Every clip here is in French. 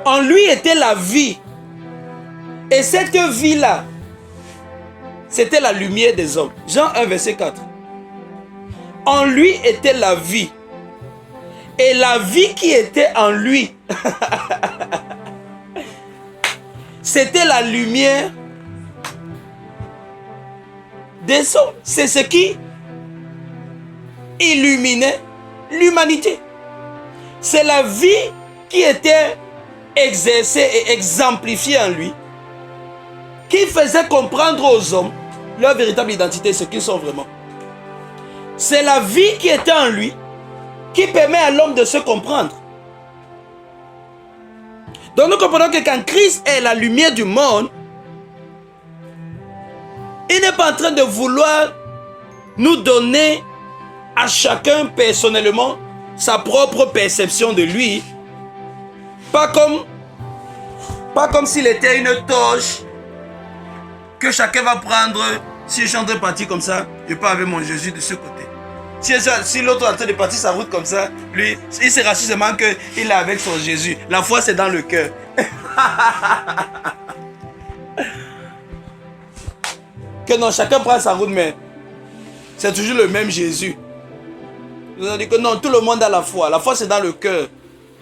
En lui était la vie. Et cette vie-là, c'était la lumière des hommes. Jean 1, verset 4. En lui était la vie. Et la vie qui était en lui, c'était la lumière des hommes. C'est ce qui illuminait l'humanité. C'est la vie qui était exercée et exemplifiée en lui, qui faisait comprendre aux hommes leur véritable identité, ce qu'ils sont vraiment. C'est la vie qui était en lui, qui permet à l'homme de se comprendre. Donc nous comprenons que quand Christ est la lumière du monde, il n'est pas en train de vouloir nous donner à chacun personnellement sa propre perception de lui. Pas comme s'il était une torche que chacun va prendre. Si je suis en train de partir comme ça, je pars avec mon Jésus de ce côté. Si l'autre est en train de partir sa route comme ça, lui, il se rassure seulement qu'il est avec son Jésus. La foi, c'est dans le cœur. Que non, chacun prend sa route, mais c'est toujours le même Jésus. Nous avons dit que non, tout le monde a la foi. La foi, c'est dans le cœur.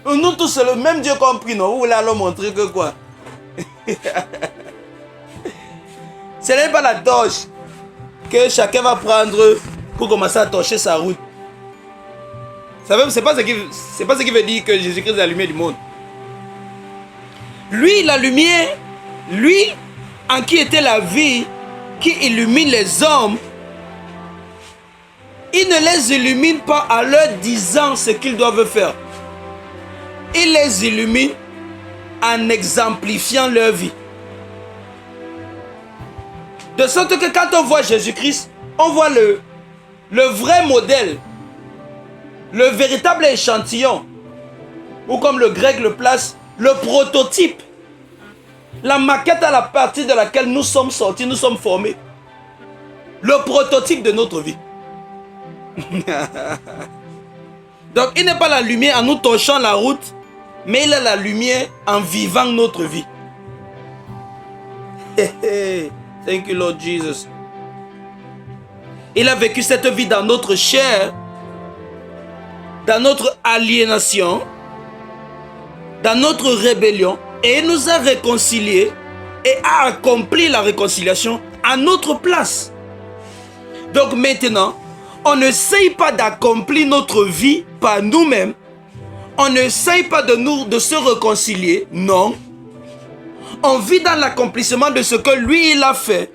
Nous tous, c'est le même Dieu qu'on prie, non? Vous voulez alors montrer que quoi? Ce n'est pas la torche que chacun va prendre pour commencer à torcher sa route. C'est pas ce qui veut dire que Jésus-Christ est la lumière du monde. Lui, la lumière, lui, en qui était la vie, qui illumine les hommes, il ne les illumine pas en leur disant ce qu'ils doivent faire. Il les illumine en exemplifiant leur vie. De sorte que quand on voit Jésus-Christ, on voit le vrai modèle, le véritable échantillon, ou comme le grec le place, le prototype, la maquette à la partie de laquelle nous sommes sortis, nous sommes formés. Le prototype de notre vie. Donc il n'est pas la lumière en nous torchant la route, mais il est la lumière en vivant notre vie. Thank you Lord Jesus. Il a vécu cette vie dans notre chair, dans notre aliénation, dans notre rébellion, et il nous a réconciliés et a accompli la réconciliation à notre place. Donc maintenant, on n'essaye pas d'accomplir notre vie par nous-mêmes. On n'essaye pas de se réconcilier, non. On vit dans l'accomplissement de ce que lui, il a fait.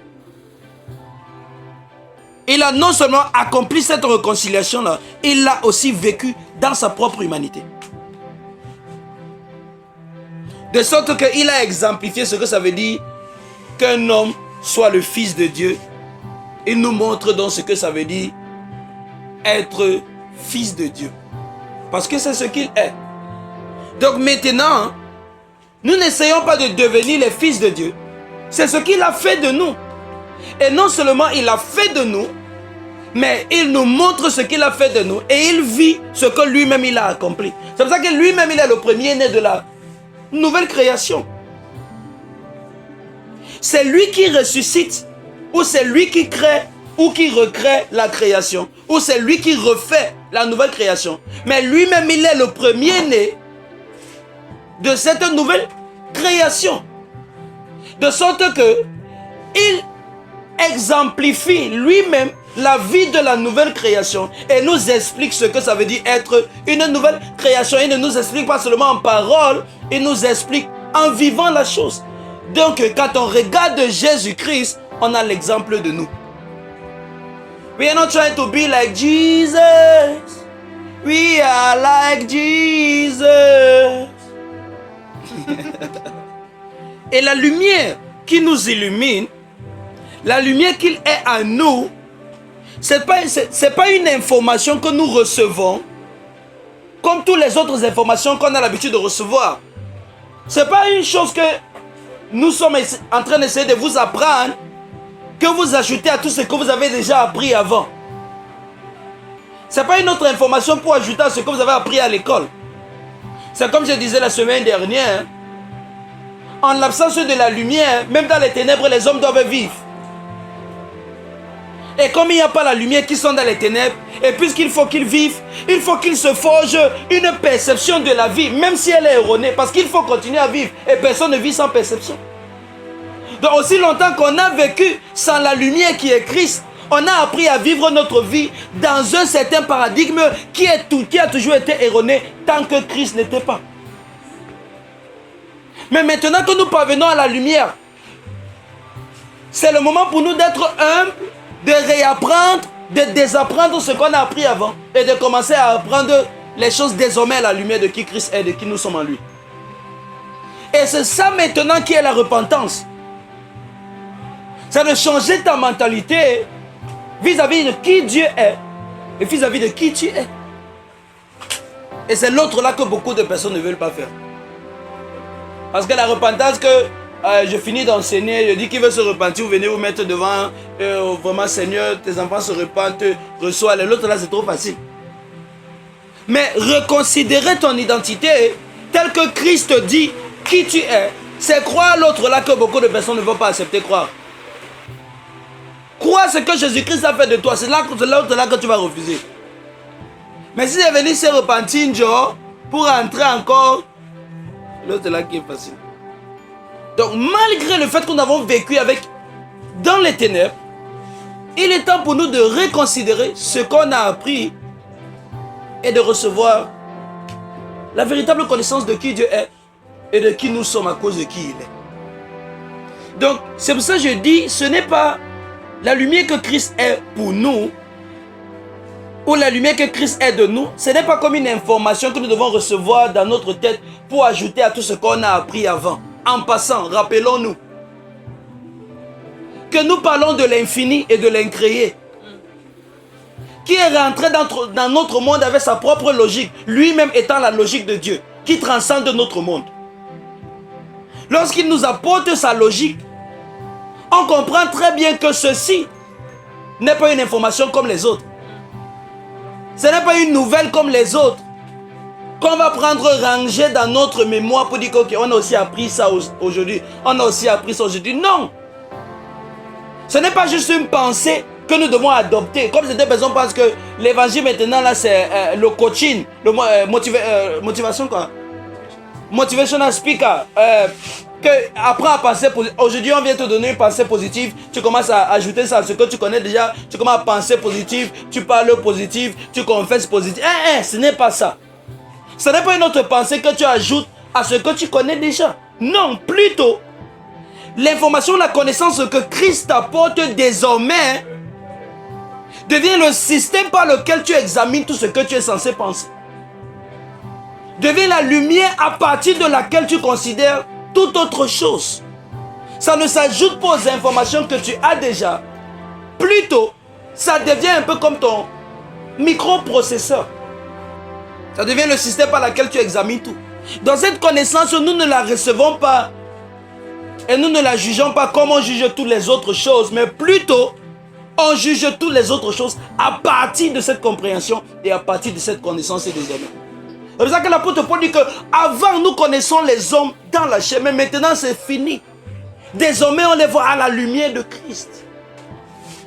Il a non seulement accompli cette réconciliation-là, il l'a aussi vécu dans sa propre humanité. De sorte qu'il a exemplifié ce que ça veut dire qu'un homme soit le fils de Dieu. Il nous montre donc ce que ça veut dire être fils de Dieu. Parce que c'est ce qu'il est. Donc maintenant, nous n'essayons pas de devenir les fils de Dieu. C'est ce qu'il a fait de nous. Et non seulement il a fait de nous, mais il nous montre ce qu'il a fait de nous. Et il vit ce que lui-même il a accompli. C'est pour ça que lui-même il est le premier-né de la nouvelle création. C'est lui qui ressuscite, ou c'est lui qui crée, ou qui recrée la création, ou c'est lui qui refait la nouvelle création. Mais lui-même il est le premier-né de cette nouvelle création. De sorte que il exemplifie lui-même la vie de la nouvelle création et nous explique ce que ça veut dire être une nouvelle création. Il ne nous explique pas seulement en parole, il nous explique en vivant la chose. Donc quand on regarde Jésus-Christ, on a l'exemple de nous. We are not trying to be like Jesus. We are like Jesus. Et la lumière qui nous illumine, la lumière qu'il est en nous, c'est pas une information que nous recevons comme toutes les autres informations qu'on a l'habitude de recevoir. C'est pas une chose que nous sommes en train d'essayer de vous apprendre, que vous ajoutez à tout ce que vous avez déjà appris avant. C'est pas une autre information pour ajouter à ce que vous avez appris à l'école. C'est comme je disais la semaine dernière, en l'absence de la lumière, même dans les ténèbres, les hommes doivent vivre. Et comme il n'y a pas la lumière qui sont dans les ténèbres, et puisqu'il faut qu'ils vivent, il faut qu'ils se forgent une perception de la vie, même si elle est erronée, parce qu'il faut continuer à vivre, et personne ne vit sans perception. Donc aussi longtemps qu'on a vécu sans la lumière qui est Christ, on a appris à vivre notre vie dans un certain paradigme qui a toujours été erroné tant que Christ n'était pas. Mais maintenant que nous parvenons à la lumière, c'est le moment pour nous d'être humbles, de réapprendre, de désapprendre ce qu'on a appris avant et de commencer à apprendre les choses désormais à la lumière de qui Christ est, de qui nous sommes en lui. Et c'est ça maintenant qui est la repentance. C'est de changer ta mentalité vis-à-vis de qui Dieu est et vis-à-vis de qui tu es. Et c'est l'autre là que beaucoup de personnes ne veulent pas faire. Parce que la repentance que je finis d'enseigner, je dis qu'il veut se repentir, vous venez vous mettre devant, vraiment Seigneur, tes enfants se repentent, reçois. L'autre là c'est trop facile. Mais reconsidérer ton identité telle que Christ dit qui tu es, c'est croire l'autre là que beaucoup de personnes ne vont pas accepter croire. Crois ce que Jésus-Christ a fait de toi, c'est l'autre là que tu vas refuser. Mais si c'est venu se repentir genre, pour entrer encore, l'autre là qui est facile. Donc malgré le fait que nous avons vécu dans les ténèbres, il est temps pour nous de reconsidérer ce qu'on a appris et de recevoir la véritable connaissance de qui Dieu est et de qui nous sommes à cause de qui il est. Donc c'est pour ça que je dis, ce n'est pas la lumière que Christ est pour nous ou la lumière que Christ est de nous, ce n'est pas comme une information que nous devons recevoir dans notre tête pour ajouter à tout ce qu'on a appris avant. En passant, rappelons-nous que nous parlons de l'infini et de l'incréé, qui est rentré dans notre monde avec sa propre logique, lui-même étant la logique de Dieu, qui transcende notre monde. Lorsqu'il nous apporte sa logique, on comprend très bien que ceci n'est pas une information comme les autres. Ce n'est pas une nouvelle comme les autres qu'on va prendre rangée dans notre mémoire pour dire qu'on a aussi appris ça aujourd'hui. On a aussi appris ça aujourd'hui. Non. Ce n'est pas juste une pensée que nous devons adopter. Comme certaines personnes pensent que l'évangile maintenant là c'est le coaching, motivation quoi. Motivational speaker. Que apprends à penser positif. Aujourd'hui, on vient te donner une pensée positive. Tu commences à ajouter ça à ce que tu connais déjà. Tu commences à penser positif. Tu parles positif. Tu confesses positif. Ce n'est pas ça. Ce n'est pas une autre pensée que tu ajoutes à ce que tu connais déjà. Non, plutôt, l'information, la connaissance que Christ t'apporte désormais devient le système par lequel tu examines tout ce que tu es censé penser. Devient la lumière à partir de laquelle tu considères toute autre chose. Ça ne s'ajoute pas aux informations que tu as déjà. Plutôt, ça devient un peu comme ton microprocesseur. Ça devient le système par lequel tu examines tout. Dans cette connaissance, nous ne la recevons pas et nous ne la jugeons pas comme on juge toutes les autres choses, mais plutôt, on juge toutes les autres choses à partir de cette compréhension et à partir de cette connaissance et désormais. C'est pour ça que l'apôtre Paul dit que avant nous connaissons les hommes dans la chair, mais maintenant c'est fini. Désormais on les voit à la lumière de Christ.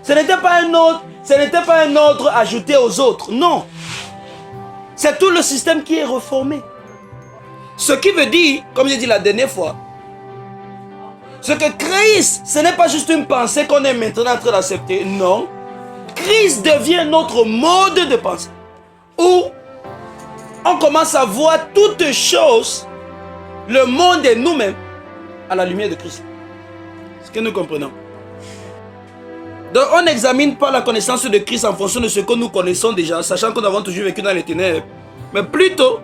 Ce n'était pas un ordre ajouté aux autres, non. C'est tout le système qui est reformé. Ce qui veut dire, comme j'ai dit la dernière fois, ce que Christ, ce n'est pas juste une pensée qu'on est maintenant en train d'accepter, non. Christ devient notre mode de pensée. Où on commence à voir toutes choses, le monde et nous-mêmes, à la lumière de Christ. C'est ce que nous comprenons. Donc on n'examine pas la connaissance de Christ en fonction de ce que nous connaissons déjà, sachant que nous avons toujours vécu dans les ténèbres. Mais plutôt,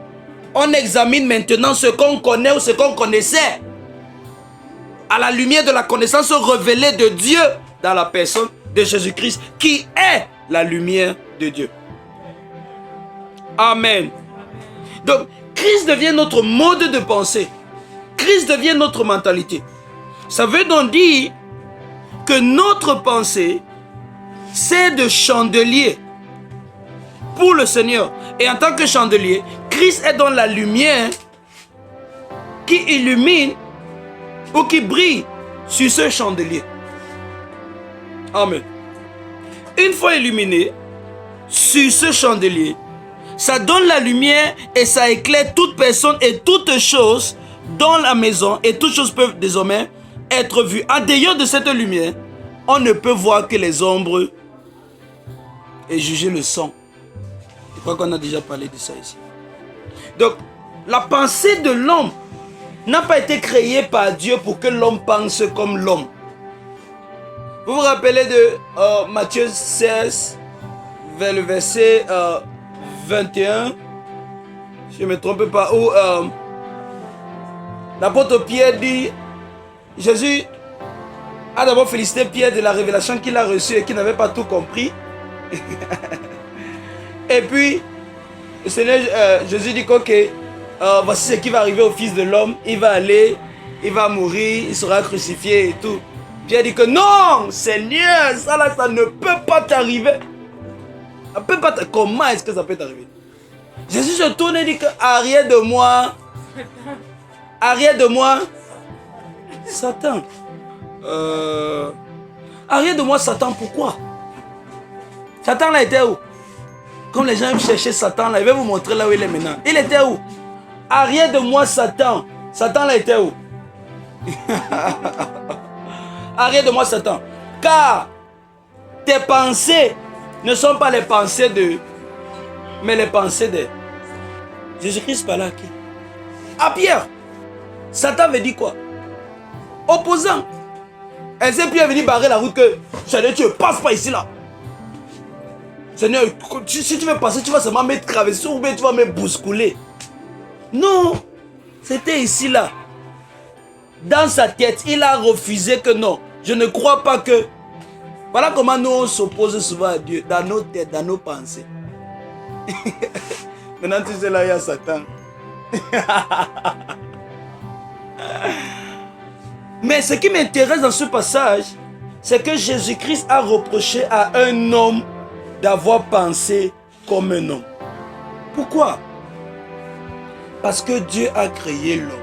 on examine maintenant ce qu'on connaît ou ce qu'on connaissait à la lumière de la connaissance révélée de Dieu dans la personne de Jésus-Christ, qui est la lumière de Dieu. Amen. Donc, Christ devient notre mode de pensée. Christ devient notre mentalité. Ça veut donc dire que notre pensée, c'est de chandelier pour le Seigneur. Et en tant que chandelier, Christ est dans la lumière qui illumine ou qui brille sur ce chandelier. Amen. Une fois illuminé sur ce chandelier, ça donne la lumière et ça éclaire toute personne et toute chose dans la maison, et toutes choses peuvent désormais être vues. En dehors de cette lumière, on ne peut voir que les ombres et juger le sang. Je crois qu'on a déjà parlé de ça ici. Donc, la pensée de l'homme n'a pas été créée par Dieu pour que l'homme pense comme l'homme. Vous vous rappelez de Matthieu 16, vers le verset 21, si je ne me trompe pas, où l'apôtre Pierre dit, Jésus a d'abord félicité Pierre de la révélation qu'il a reçue et qu'il n'avait pas tout compris. Et puis, le Seigneur Jésus dit ok, voici ce qui va arriver au Fils de l'homme. Il va aller, il va mourir, il sera crucifié et tout. Pierre dit que non, Seigneur, ça là, ça ne peut pas t'arriver. Ça peut pas t'arriver. Comment est-ce que ça peut t'arriver? Jésus se tourne et dit que arrière de moi, arrière de moi, Satan. Arrière de moi, Satan, pourquoi? Satan là était où? Comme les gens aiment chercher Satan là, il va vous montrer là où il est maintenant. Il était où? Arrière de moi, Satan. Satan là était où? Arrière de moi, Satan. Car tes pensées ne sont pas les pensées de, mais les pensées de Jésus-Christ par là à qui? À Pierre. Satan veut dire quoi? Opposant. Et c'est Pierre venu barrer la route que Seigneur, tu ne passes pas ici là. Seigneur, si tu veux passer, tu vas seulement me traverser ou bien tu vas me bousculer. Non, c'était ici là. Dans sa tête, il a refusé que non. Je ne crois pas que... Voilà comment nous on s'oppose souvent à Dieu, dans nos têtes, dans nos pensées. Maintenant tu sais là, il y a Satan. Mais ce qui m'intéresse dans ce passage, c'est que Jésus-Christ a reproché à un homme d'avoir pensé comme un homme. Pourquoi? Parce que Dieu a créé l'homme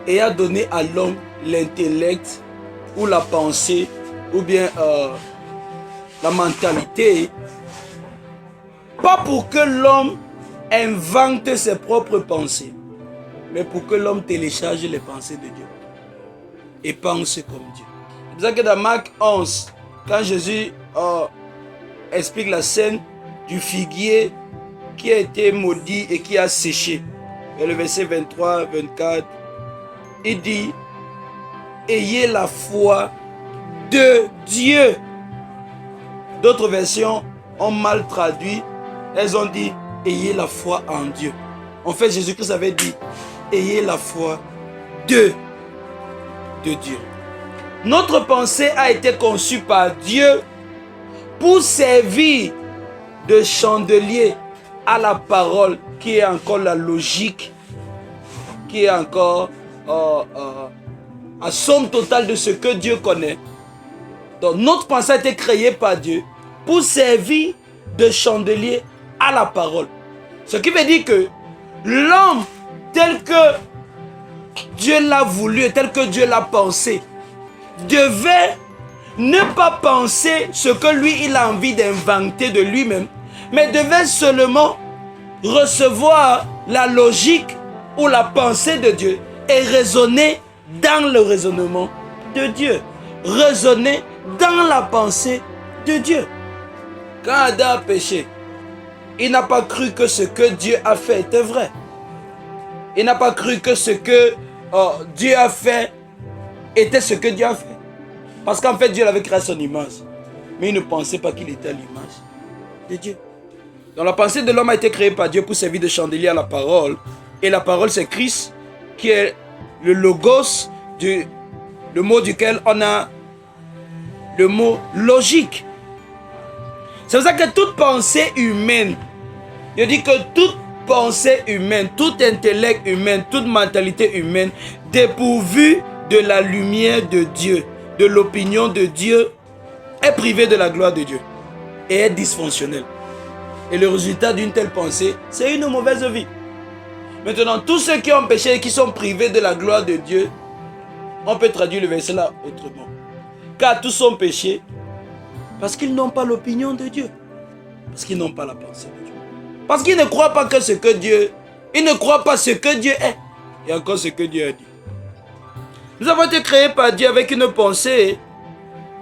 et a donné à l'homme l'intellect ou la pensée ou bien la mentalité, pas pour que l'homme invente ses propres pensées, mais pour que l'homme télécharge les pensées de Dieu et pense comme Dieu. C'est pour ça que dans Marc 11, quand Jésus explique la scène du figuier qui a été maudit et qui a séché, et le verset 23, 24, il dit, ayez la foi de Dieu. D'autres versions ont mal traduit, elles ont dit, ayez la foi en Dieu. En fait, Jésus-Christ avait dit, ayez la foi de Dieu. Notre pensée a été conçue par Dieu pour servir de chandelier à la parole, qui est encore la logique, qui est encore à somme totale de ce que Dieu connaît. Donc notre pensée a été créée par Dieu pour servir de chandelier à la parole. Ce qui veut dire que l'homme tel que Dieu l'a voulu, tel que Dieu l'a pensé, devait ne pas penser ce que lui il a envie d'inventer de lui-même, mais devait seulement recevoir la logique ou la pensée de Dieu et raisonner dans le raisonnement de Dieu. Raisonner dans la pensée de Dieu. Quand Adam a péché, il n'a pas cru que ce que Dieu a fait était vrai. Il n'a pas cru que ce que Dieu a fait était ce que Dieu a fait. Parce qu'en fait, Dieu l'avait créé à son image. Mais il ne pensait pas qu'il était à l'image de Dieu. Donc la pensée de l'homme a été créée par Dieu pour servir de chandelier à la parole. Et la parole, c'est Christ, qui est le logos, le mot duquel on a le mot logique. C'est pour ça que toute pensée humaine, je dis que toute pensée humaine, tout intellect humain, toute mentalité humaine, dépourvue de la lumière de Dieu, de l'opinion de Dieu, est privée de la gloire de Dieu et est dysfonctionnelle. Et le résultat d'une telle pensée, c'est une mauvaise vie. Maintenant, tous ceux qui ont péché et qui sont privés de la gloire de Dieu On peut traduire le verset là autrement. Car tous sont péchés parce qu'ils n'ont pas l'opinion de Dieu. Parce qu'ils n'ont pas la pensée de Dieu. Parce qu'ils ne croient pas que ce que Dieu... Ils ne croient pas ce que Dieu est. Et encore ce que Dieu a dit. Nous avons été créés par Dieu avec une pensée.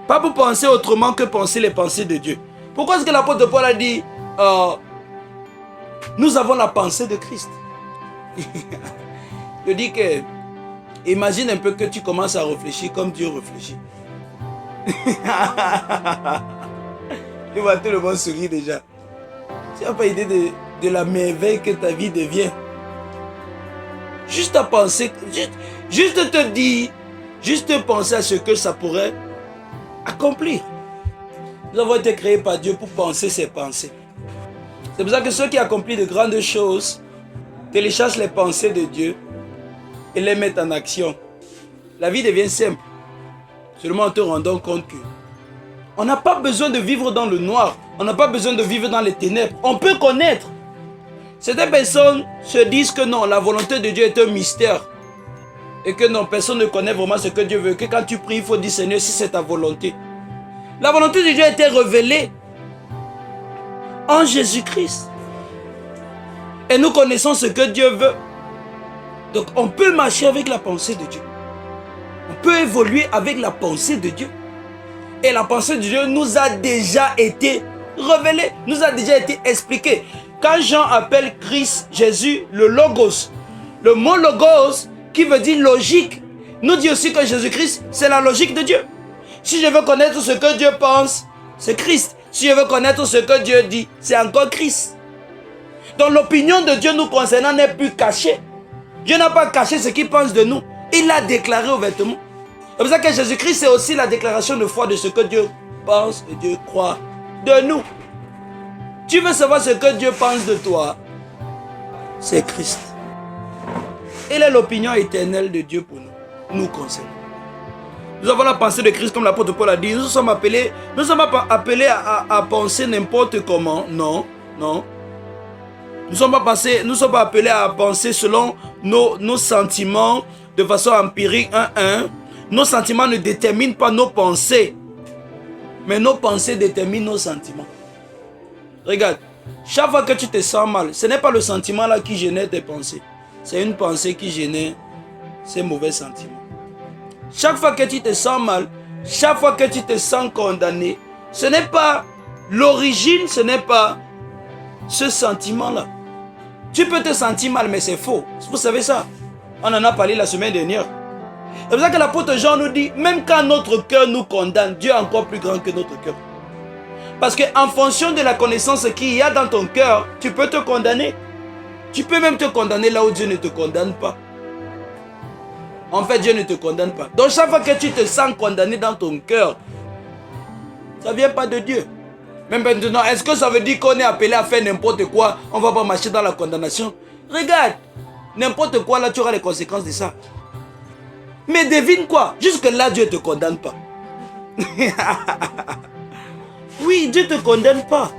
Pas pour penser autrement que penser les pensées de Dieu. Pourquoi est-ce que l'apôtre Paul a dit nous avons la pensée de Christ. Je dis que imagine un peu que tu commences à réfléchir comme Dieu réfléchit. Tu vois, tout le monde sourit déjà. Tu n'as pas idée de la merveille que ta vie devient. Juste à penser, juste te dire, juste penser à ce que ça pourrait accomplir. Nous avons été créés par Dieu pour penser ses pensées. C'est pour ça que ceux qui accomplissent de grandes choses téléchargent les pensées de Dieu et les mettent en action. La vie devient simple. Seulement en te rendant compte que on n'a pas besoin de vivre dans le noir. On n'a pas besoin de vivre dans les ténèbres. On peut connaître. Certaines personnes se disent que non, la volonté de Dieu est un mystère. Et que non, personne ne connaît vraiment ce que Dieu veut. Que quand tu pries, il faut dire Seigneur, si c'est ta volonté. La volonté de Dieu a été révélée en Jésus-Christ. Et nous connaissons ce que Dieu veut. Donc on peut marcher avec la pensée de Dieu. On peut évoluer avec la pensée de Dieu. Et la pensée de Dieu nous a déjà été révélée, nous a déjà été expliquée. Quand Jean appelle Christ, Jésus, le Logos, le mot Logos qui veut dire logique, nous dit aussi que Jésus-Christ, c'est la logique de Dieu. Si je veux connaître ce que Dieu pense, c'est Christ. Si je veux connaître ce que Dieu dit, c'est encore Christ. Donc l'opinion de Dieu nous concernant n'est plus cachée. Dieu n'a pas caché ce qu'il pense de nous. Il l'a déclaré ouvertement. C'est pour ça que Jésus-Christ, c'est aussi la déclaration de foi de ce que Dieu pense et Dieu croit de nous. Tu veux savoir ce que Dieu pense de toi? C'est Christ. Il est l'opinion éternelle de Dieu pour nous concernant. Nous avons la pensée de Christ comme l'apôtre Paul a dit. Nous sommes appelés à penser n'importe comment. Non, non. Nous ne sommes pas appelés à penser selon nos sentiments de façon empirique. Nos sentiments ne déterminent pas nos pensées. Mais nos pensées déterminent nos sentiments. Regarde, chaque fois que tu te sens mal, ce n'est pas le sentiment là qui génère tes pensées. C'est une pensée qui génère ces mauvais sentiments. Chaque fois que tu te sens mal, chaque fois que tu te sens condamné, ce n'est pas l'origine, ce n'est pas ce sentiment-là. Tu peux te sentir mal, mais c'est faux. Vous savez ça? On en a parlé la semaine dernière. C'est pour ça que l'apôtre Jean nous dit, même quand notre cœur nous condamne, Dieu est encore plus grand que notre cœur. Parce qu'en fonction de la connaissance qu'il y a dans ton cœur, tu peux te condamner. Tu peux même te condamner là où Dieu ne te condamne pas. En fait, Dieu ne te condamne pas. Donc chaque fois que tu te sens condamné dans ton cœur, ça ne vient pas de Dieu. Même maintenant, est-ce que ça veut dire qu'on est appelé à faire n'importe quoi? On ne va pas marcher dans la condamnation. Regarde, n'importe quoi là, tu auras les conséquences de ça. Mais devine quoi? Jusque là, Dieu ne te condamne pas. Oui, Dieu ne te condamne pas.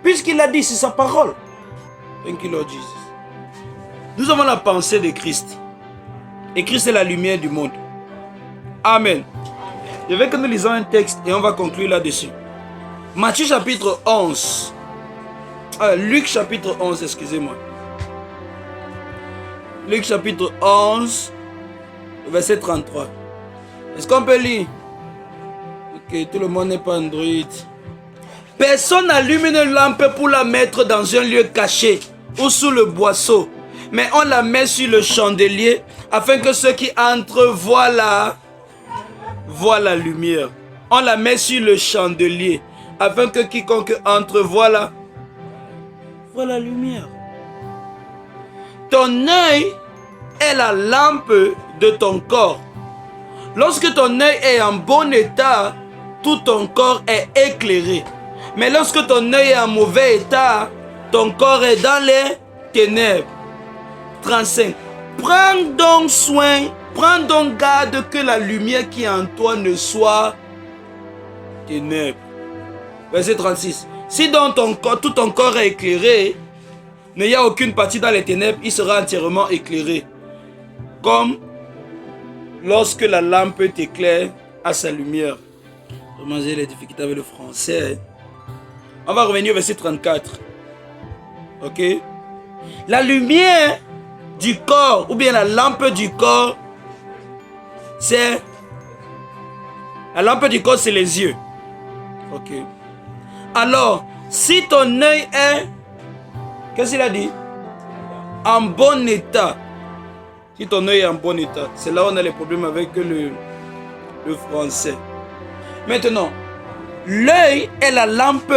Puisqu'il a dit, c'est sa parole. Thank you, Lord Jesus. Nous avons la pensée de Christ. Et Christ est la lumière du monde. Amen. Je veux que nous lisons un texte et on va conclure là-dessus. Matthieu chapitre 11. Luc chapitre 11, excusez-moi. Luc chapitre 11, verset 33. Est-ce qu'on peut lire? Ok, tout le monde n'est pas Android. Personne n'allume une lampe pour la mettre dans un lieu caché ou sous le boisseau, mais on la met sur le chandelier afin que ceux qui entrent voient la lumière. On la met sur le chandelier afin que quiconque entre voit la lumière. Ton œil est la lampe de ton corps. Lorsque ton œil est en bon état, tout ton corps est éclairé. Mais lorsque ton œil est en mauvais état, ton corps est dans les ténèbres. 35. Prends donc garde que la lumière qui est en toi ne soit ténèbres. Verset 36. Si donc tout ton corps est éclairé, il n'y a aucune partie dans les ténèbres, il sera entièrement éclairé. Comme lorsque la lampe t'éclaire à sa lumière. Vraiment, j'ai les difficultés avec le français. On va revenir au verset 34. Ok? La lumière du corps, ou bien la lampe du corps, c'est... La lampe du corps, c'est les yeux. Ok. Alors, si ton œil est... Qu'est-ce qu'il a dit? En bon état. Si ton œil est en bon état. C'est là où on a les problèmes avec le français. Maintenant, l'œil est la lampe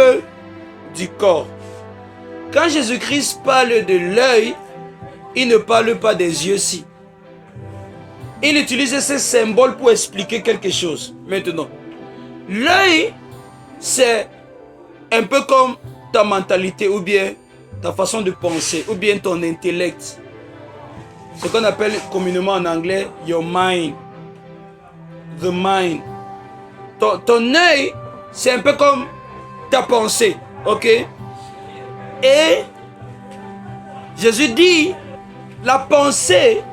du corps. Quand Jésus-Christ parle de l'œil, il ne parle pas des yeux-ci. Il utilise ces symboles pour expliquer quelque chose. Maintenant, l'œil, c'est un peu comme ta mentalité ou bien ta façon de penser ou bien ton intellect. Ce qu'on appelle communément en anglais your mind. The mind. Ton œil, c'est un peu comme ta pensée. Ok? Et Jésus dit, la pensée,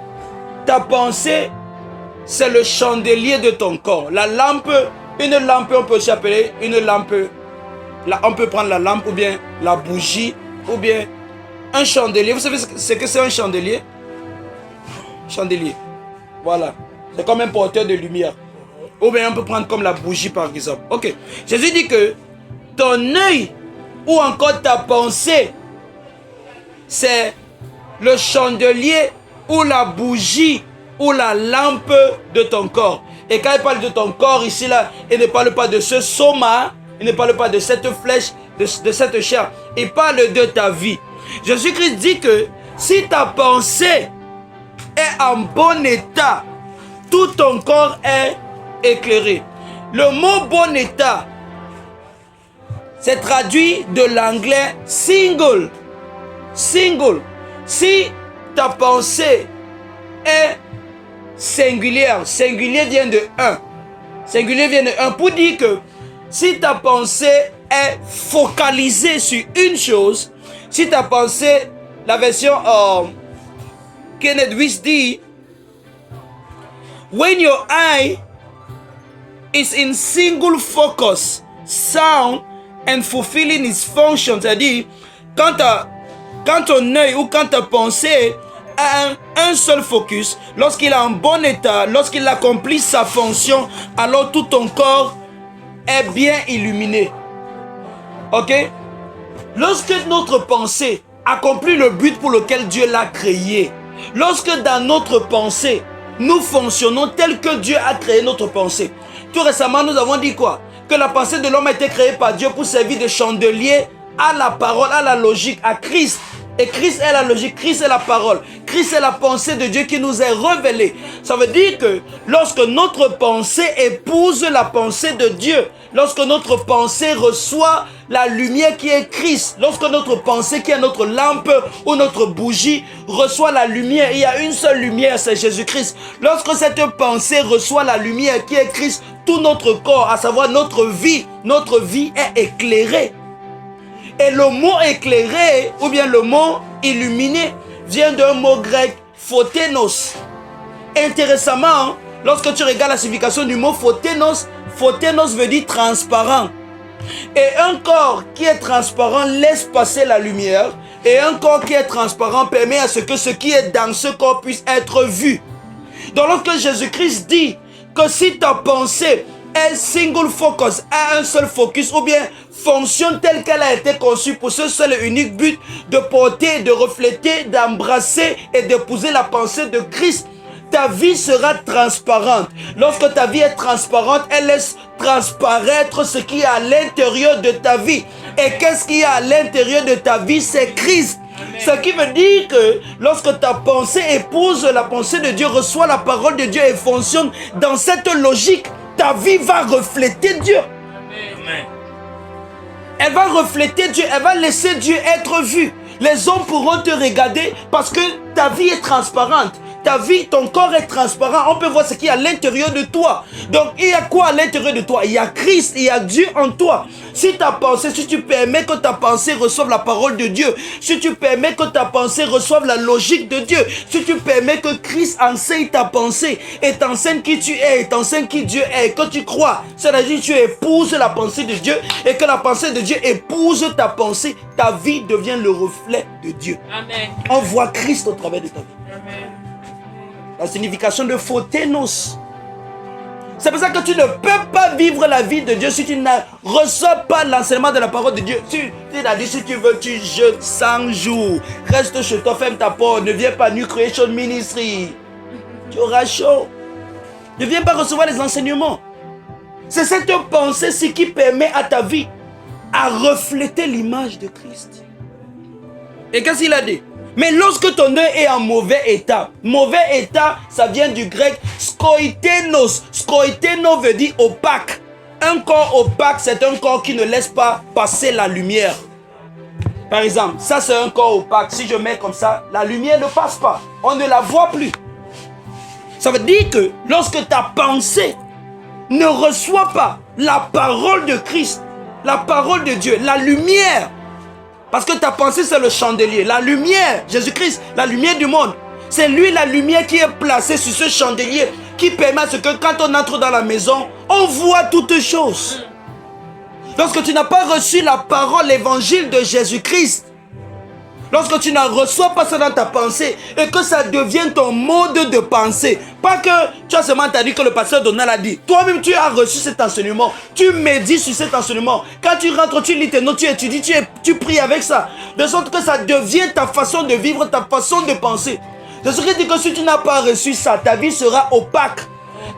ta pensée, c'est le chandelier de ton corps. La lampe, une lampe, on peut aussi appeler une lampe. Là, on peut prendre la lampe ou bien la bougie ou bien un chandelier. Vous savez ce que c'est un chandelier? Chandelier. Voilà. C'est comme un porteur de lumière. Ou bien on peut prendre comme la bougie par exemple. Ok. Jésus dit que ton œil ou encore ta pensée, c'est le chandelier ou la bougie ou la lampe de ton corps. Et quand il parle de ton corps ici là, il ne parle pas de ce soma, il ne parle pas de cette flèche, de cette chair. Il parle de ta vie. Jésus-Christ dit que si ta pensée est en bon état, tout ton corps est éclairé. Le mot bon état, c'est traduit de l'anglais single. Single. Si ta pensée est singulière, singulier vient de 1. Singulier vient de 1 pour dire que si ta pensée est focalisée sur une chose, si ta pensée, la version Kenneth Wyss dit, when your eye is in single focus, sound and fulfilling its function, c'est-à-dire quand ton œil ou quand ta pensée a un seul focus, lorsqu'il est en bon état, lorsqu'il accomplit sa fonction, alors tout ton corps est bien illuminé. Ok? Lorsque notre pensée accomplit le but pour lequel Dieu l'a créé, lorsque dans notre pensée, nous fonctionnons tel que Dieu a créé notre pensée. Tout récemment, nous avons dit quoi? Que la pensée de l'homme a été créée par Dieu pour servir de chandelier à la parole, à la logique, à Christ. Et Christ est la logique, Christ est la parole, Christ est la pensée de Dieu qui nous est révélée. Ça veut dire que lorsque notre pensée épouse la pensée de Dieu, lorsque notre pensée reçoit la lumière qui est Christ, lorsque notre pensée qui est notre lampe ou notre bougie reçoit la lumière, il y a une seule lumière, c'est Jésus-Christ. Lorsque cette pensée reçoit la lumière qui est Christ, tout notre corps, à savoir notre vie est éclairée. Et le mot éclairé, ou bien le mot illuminé, vient d'un mot grec, photénos. Intéressamment, lorsque tu regardes la signification du mot photénos, photénos veut dire transparent. Et un corps qui est transparent laisse passer la lumière. Et un corps qui est transparent permet à ce que ce qui est dans ce corps puisse être vu. Donc lorsque Jésus-Christ dit que si ta pensée est single focus, a un seul focus, ou bien fonctionne telle qu'elle a été conçue pour ce seul et unique but de porter, de refléter, d'embrasser et d'épouser la pensée de Christ, ta vie sera transparente. Lorsque ta vie est transparente, elle laisse transparaître ce qui est à l'intérieur de ta vie. Et qu'est-ce qu'il y a à l'intérieur de ta vie? C'est Christ. Ce qui veut dire que lorsque ta pensée épouse la pensée de Dieu, reçoit la parole de Dieu et fonctionne dans cette logique, ta vie va refléter Dieu. Amen. Elle va refléter Dieu, elle va laisser Dieu être vu. Les hommes pourront te regarder parce que ta vie est transparente. ta vie, ton corps est transparent. On peut voir ce qu'il y a à l'intérieur de toi. Donc, il y a quoi à l'intérieur de toi? Il y a Christ, il y a Dieu en toi. Si ta pensée, si tu permets que ta pensée reçoive la parole de Dieu, si tu permets que ta pensée reçoive la logique de Dieu, si tu permets que Christ enseigne ta pensée et t'enseigne qui tu es, et t'enseigne qui Dieu est, que tu crois, c'est-à-dire que tu épouses la pensée de Dieu et que la pensée de Dieu épouse ta pensée, ta vie devient le reflet de Dieu. Amen. On voit Christ au travers de ta vie. Amen. La signification de photénos. C'est pour ça que tu ne peux pas vivre la vie de Dieu si tu ne reçois pas l'enseignement de la parole de Dieu. Tu as dit, si tu veux, tu jeûnes 100 jours. Reste chez toi, ferme ta porte. Ne viens pas New Creation Ministry. Tu auras chaud. Ne viens pas recevoir les enseignements. C'est cette pensée-ci qui permet à ta vie à refléter l'image de Christ. Et qu'est-ce qu'il a dit? Mais lorsque ton œil est en mauvais état, ça vient du grec skoitenos. Skoiteno veut dire opaque. Un corps opaque, c'est un corps qui ne laisse pas passer la lumière. Par exemple, ça c'est un corps opaque. Si je mets comme ça, la lumière ne passe pas. On ne la voit plus. Ça veut dire que lorsque ta pensée ne reçoit pas la parole de Christ, la parole de Dieu, la lumière, parce que ta pensée c'est le chandelier, la lumière, Jésus-Christ, la lumière du monde, c'est lui la lumière qui est placée sur ce chandelier, qui permet à ce que quand on entre dans la maison, on voit toutes choses. Lorsque tu n'as pas reçu la parole, l'évangile de Jésus-Christ, lorsque tu ne reçois pas ça dans ta pensée et que ça devient ton mode de pensée, pas que tu as seulement dit que le pasteur Donald a dit, toi-même tu as reçu cet enseignement, tu médites sur cet enseignement, quand tu rentres, tu lis tes notes, tu étudies, tu pries avec ça, de sorte que ça devient ta façon de vivre, ta façon de penser. De ce qui dit que si tu n'as pas reçu ça, ta vie sera opaque.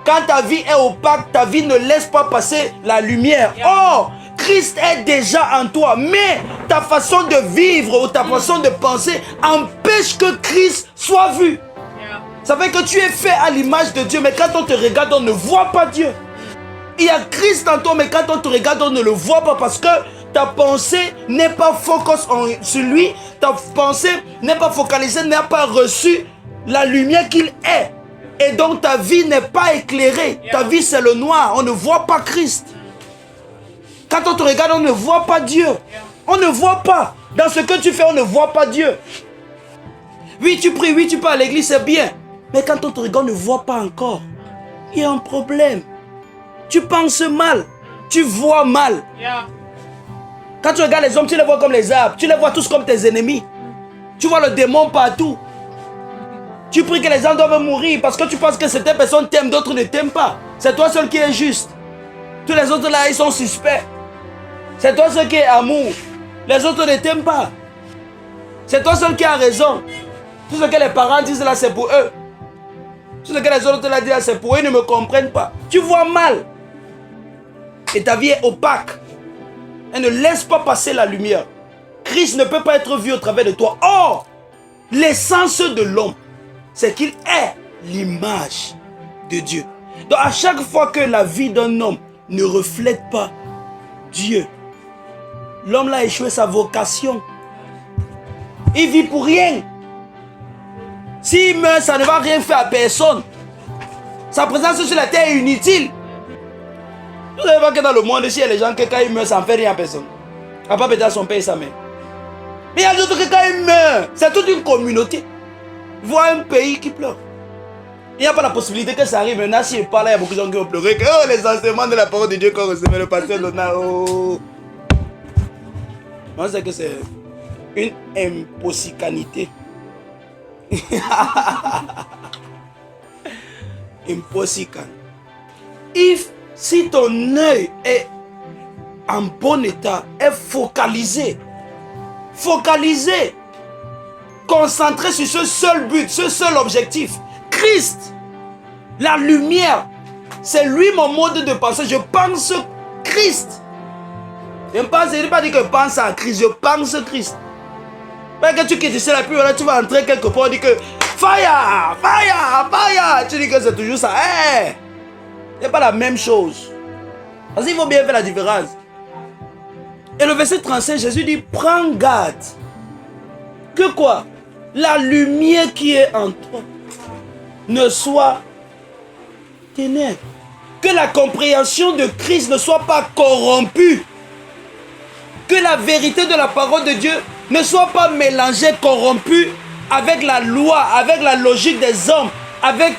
Quand ta vie est opaque, ta vie ne laisse pas passer la lumière. Or, Christ est déjà en toi, mais ta façon de vivre ou ta façon de penser empêche que Christ soit vu. Ça fait que tu es fait à l'image de Dieu, mais quand on te regarde, on ne voit pas Dieu. Il y a Christ en toi, mais quand on te regarde, on ne le voit pas parce que ta pensée n'est pas focus sur lui, ta pensée n'est pas focalisée, n'a pas reçu la lumière qu'il est. Et donc ta vie n'est pas éclairée. Ta vie c'est le noir, on ne voit pas Christ. Quand on te regarde, on ne voit pas Dieu. On ne voit pas. Dans ce que tu fais, on ne voit pas Dieu. Oui, tu pries, oui, tu pars à l'église, c'est bien. Mais quand on te regarde, on ne voit pas encore. Il y a un problème. Tu penses mal. Tu vois mal. Quand tu regardes les hommes, tu les vois comme les arbres. Tu les vois tous comme tes ennemis. Tu vois le démon partout. Tu pries que les gens doivent mourir parce que tu penses que certaines personnes t'aiment, d'autres ne t'aiment pas. C'est toi seul qui es juste. Tous les autres là, ils sont suspects. C'est toi seul qui est amour. Les autres ne t'aiment pas. C'est toi seul qui as raison. Tout ce que les parents disent là, c'est pour eux. Tout ce que les autres là disent là, c'est pour eux, ils ne me comprennent pas. Tu vois mal. Et ta vie est opaque. Elle ne laisse pas passer la lumière. Christ ne peut pas être vu au travers de toi. Or, l'essence de l'homme, c'est qu'il est l'image de Dieu. Donc à chaque fois que la vie d'un homme ne reflète pas Dieu, l'homme a échoué sa vocation. Il vit pour rien. S'il meurt, ça ne va rien faire à personne. Sa présence sur la terre est inutile. Vous savez pas que dans le monde, ici, il y a les gens que quand ils meurent, ça ne fait rien à personne. À part peut-être son père et sa mère. Mais il y a d'autres que quand ils meurent, c'est toute une communauté. Voir un pays qui pleure. Il n'y a pas la possibilité que ça arrive. Maintenant, si il parle, il y a beaucoup de gens qui vont pleurer. Oh, les enseignements de la parole de Dieu qu'on recevait, le pasteur Donald. Oh. Moi, c'est que c'est une impossicanité. Impossible. Si ton œil est en bon état, est focalisé, concentré sur ce seul but, ce seul objectif, Christ, la lumière, c'est lui mon mode de pensée. Je pense Christ. Je ne dis pas dire que je pense à Christ, je pense Christ. Parce que tu quittes ici, là, puis tu vas entrer quelque part, on dit que fire, fire, fire. Tu dis que c'est toujours ça. Hey, c'est pas la même chose. Parce qu'il faut bien faire la différence. Et le verset 35, Jésus dit, prends garde. Que quoi? La lumière qui est en toi ne soit ténèbres. Que la compréhension de Christ ne soit pas corrompue. Que la vérité de la parole de Dieu ne soit pas mélangée, corrompue avec la loi, avec la logique des hommes, avec